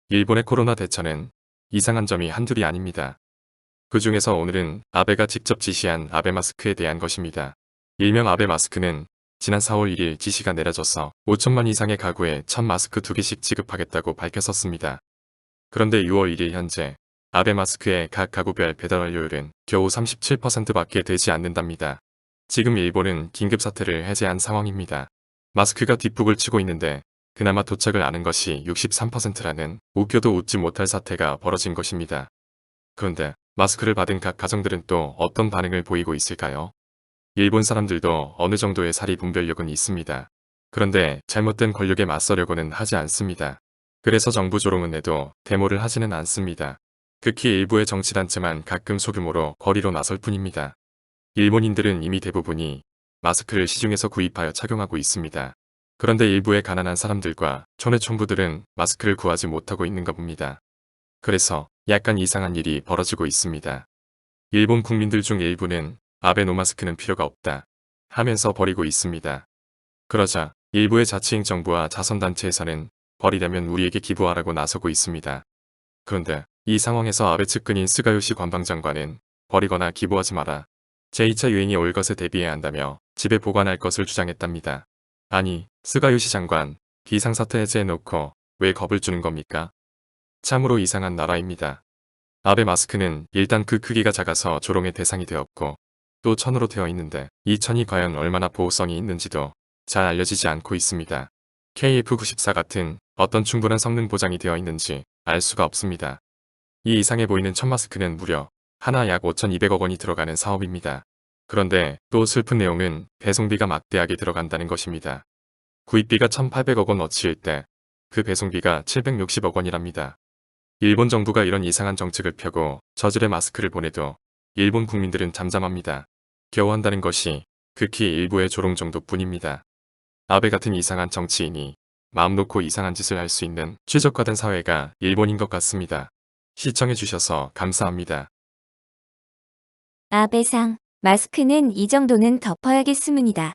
일본의 코로나 대처는 이상한 점이 한둘이 아닙니다. 그 중에서 오늘은 아베가 직접 지시한 아베 마스크에 대한 것입니다. 일명 아베 마스크는 지난 4월 1일 지시가 내려져서 5천만 이상의 가구에 1000마스크 2개씩 지급하겠다고 밝혔었습니다. 그런데 6월 1일 현재 아베 마스크의 각 가구별 배달 완료율은 겨우 37%밖에 되지 않는답니다. 지금 일본은 긴급사태를 해제한 상황입니다. 마스크가 뒷북을 치고 있는데 그나마 도착을 아는 것이 63%라는 웃겨도 웃지 못할 사태가 벌어진 것입니다. 그런데 마스크를 받은 각 가정들은 또 어떤 반응을 보이고 있을까요? 일본 사람들도 어느 정도의 사리 분별력은 있습니다. 그런데 잘못된 권력에 맞서려고는 하지 않습니다. 그래서 정부 조롱은 해도 데모를 하지는 않습니다. 극히 일부의 정치단체만 가끔 소규모로 거리로 나설 뿐입니다. 일본인들은 이미 대부분이 마스크를 시중에서 구입하여 착용하고 있습니다. 그런데 일부의 가난한 사람들과 촌의 촌부들은 마스크를 구하지 못하고 있는가 봅니다. 그래서 약간 이상한 일이 벌어지고 있습니다. 일본 국민들 중 일부는 아베 노마스크는 필요가 없다 하면서 버리고 있습니다. 그러자 일부의 자치행 정부와 자선단체에서는 버리려면 우리에게 기부하라고 나서고 있습니다. 그런데 이 상황에서 아베 측근인 스가요시 관방장관은 버리거나 기부하지 마라. 제2차 유행이 올 것에 대비해야 한다며 집에 보관할 것을 주장했답니다. 아니, 스가요시 장관, 비상사태 해제해놓고 왜 겁을 주는 겁니까? 참으로 이상한 나라입니다. 아베 마스크는 일단 그 크기가 작아서 조롱의 대상이 되었고 또 천으로 되어 있는데 이 천이 과연 얼마나 보호성이 있는지도 잘 알려지지 않고 있습니다. KF94 같은 어떤 충분한 성능 보장이 되어 있는지 알 수가 없습니다. 이 이상해 보이는 천 마스크는 무려 하나 약 5,200억 원이 들어가는 사업입니다. 그런데 또 슬픈 내용은 배송비가 막대하게 들어간다는 것입니다. 구입비가 1,800억 원 어치일 때 그 배송비가 760억 원이랍니다. 일본 정부가 이런 이상한 정책을 펴고 저질의 마스크를 보내도 일본 국민들은 잠잠합니다. 겨우 한다는 것이 극히 일부의 조롱 정도뿐입니다. 아베 같은 이상한 정치인이 마음 놓고 이상한 짓을 할 수 있는 최적화된 사회가 일본인 것 같습니다. 시청해주셔서 감사합니다. 아베상, 마스크는 이 정도는 덮어야겠습니다.